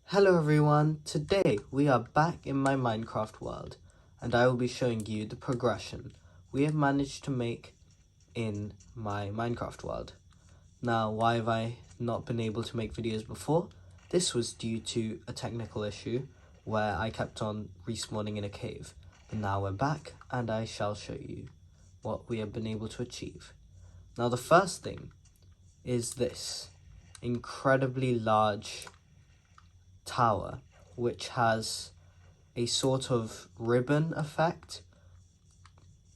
Hello everyone, today we are back in my Minecraft world and I will be showing you the progression we have managed to make in my Minecraft world. Now, why have I not been able to make videos before? This was due to a technical issue where I kept on respawning in a cave, but now we're back and I shall show you what we have been able to achieve. Now the first thing is this incredibly large tower, which has a sort of ribbon effect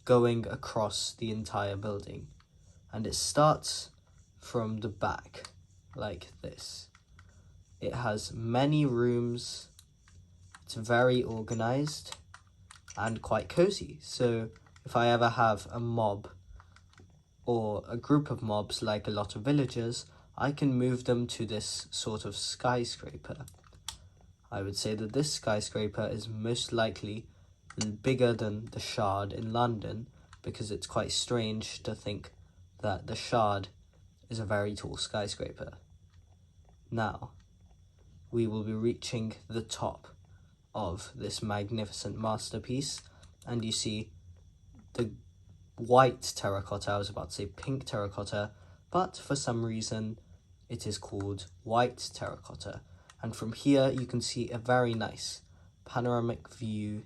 going across the entire building, and it starts from the back like this. It has many rooms, it's very organized and quite cozy, so if I ever have a mob or a group of mobs like a lot of villagers, I can move them to this sort of skyscraper. I would say that this skyscraper is most likely bigger than the Shard in London, because it's quite strange to think that the Shard is a very tall skyscraper. Now, we will be reaching the top of this magnificent masterpiece, and you see the white terracotta. I was about to say pink terracotta, but for some reason it is called white terracotta. And from here you can see a very nice panoramic view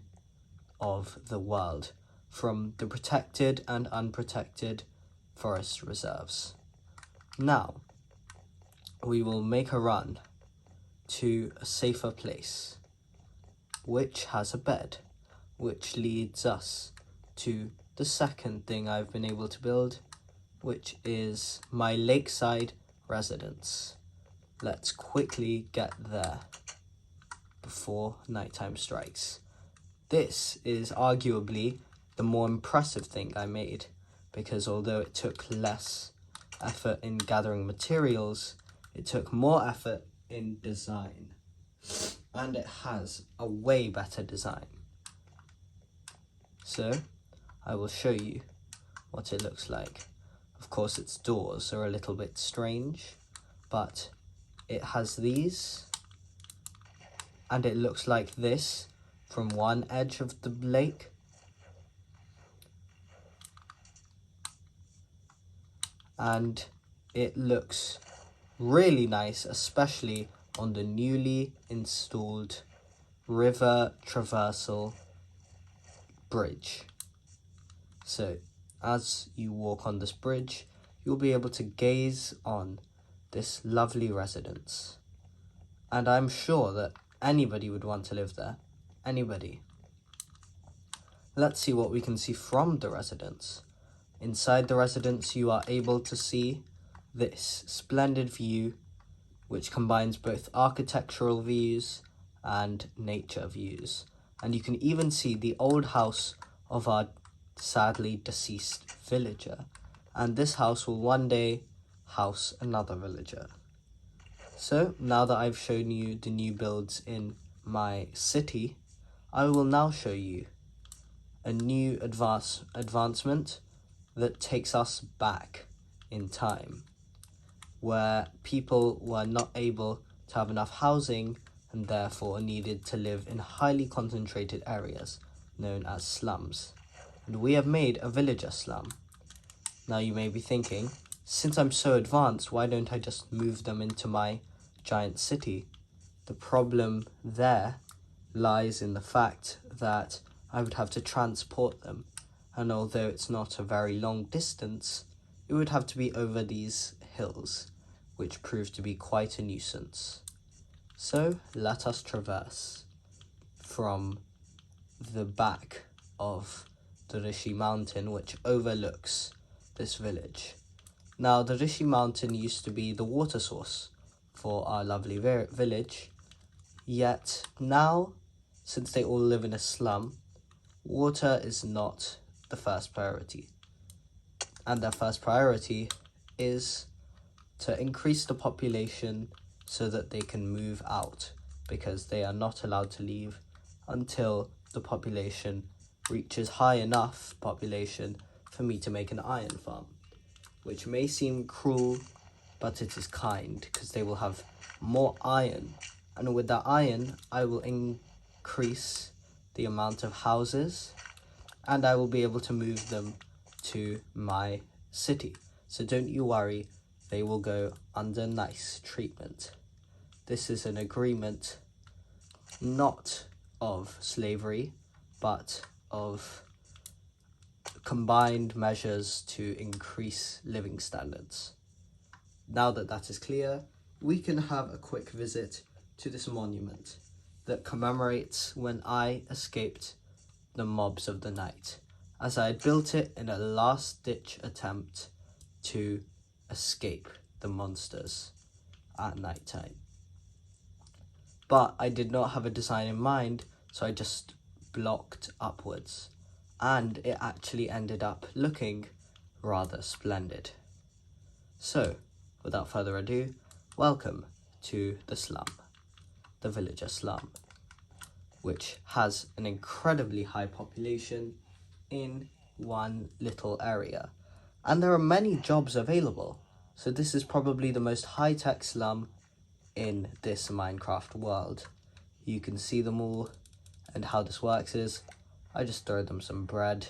of the world from the protected and unprotected forest reserves. Now, we will make a run to a safer place, which has a bed, which leads us to the second thing I've been able to build, which is my Lakeside residence. Let's quickly get there before nighttime strikes. This is arguably the more impressive thing I made, because although it took less effort in gathering materials, it took more effort in design. And it has a way better design. So, I will show you what it looks like. Of course, its doors are a little bit strange, but it has these, and it looks like this from one edge of the lake. And it looks really nice, especially on the newly installed river traversal bridge. So, as you walk on this bridge, you'll be able to gaze on this lovely residence. And I'm sure that anybody would want to live there. Anybody. Let's see what we can see from the residence. Inside the residence, you are able to see this splendid view, which combines both architectural views and nature views. And you can even see the old house of our sadly deceased villager. And this house will one day house another villager. So now that I've shown you the new builds in my city, I will now show you a new advancement that takes us back in time, where people were not able to have enough housing and therefore needed to live in highly concentrated areas known as slums. And we have made a villager slum. Now you may be thinking, since I'm so advanced, why don't I just move them into my giant city? The problem there lies in the fact that I would have to transport them, and although it's not a very long distance, it would have to be over these hills, which proved to be quite a nuisance. So let us traverse from the back of the Rishi Mountain, which overlooks this village. Now, the Rishi Mountain used to be the water source for our lovely village, yet now, since they all live in a slum, water is not the first priority. And their first priority is to increase the population so that they can move out, because they are not allowed to leave until the population reaches high enough population for me to make an iron farm, which may seem cruel, but it is kind, because they will have more iron And with that iron, I will increase the amount of houses, and I will be able to move them to my city. So don't you worry, they will go under nice treatment. This is an agreement not of slavery, but of combined measures to increase living standards. Now that that is clear, we can have a quick visit to this monument that commemorates when I escaped the mobs of the night, as I had built it in a last-ditch attempt to escape the monsters at night time. But I did not have a design in mind, so I just blocked upwards, and it actually ended up looking rather splendid. So, without further ado, welcome to the slum, the villager slum, which has an incredibly high population in one little area. And there are many jobs available, so this is probably the most high-tech slum in this Minecraft world. You can see them all, and how this works is, I just throw them some bread,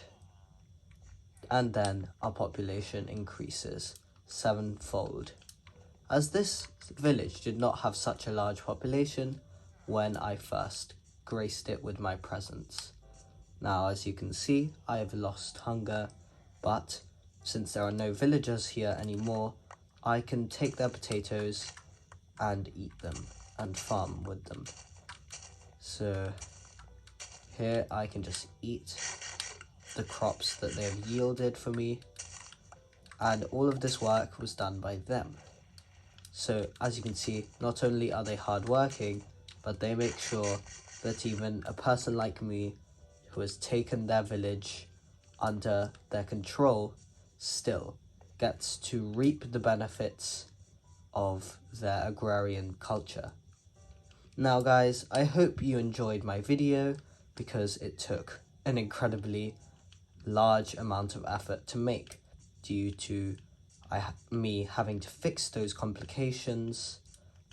and then our population increases 7-fold. As this village did not have such a large population when I first graced it with my presence. Now, as you can see, I have lost hunger, but since there are no villagers here anymore, I can take their potatoes and eat them and farm with them. So here I can just eat the crops that they have yielded for me, and all of this work was done by them. So as you can see, not only are they hardworking, but they make sure that even a person like me who has taken their village under their control still gets to reap the benefits of their agrarian culture. Now guys, I hope you enjoyed my video because it took an incredibly large amount of effort to make due to me having to fix those complications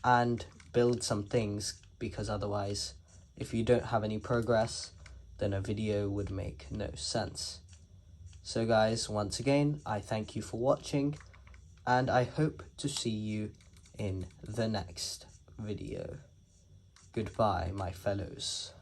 and build some things, because otherwise, if you don't have any progress, then a video would make no sense. So guys, once again, I thank you for watching, and I hope to see you in the next video. Goodbye, my fellows.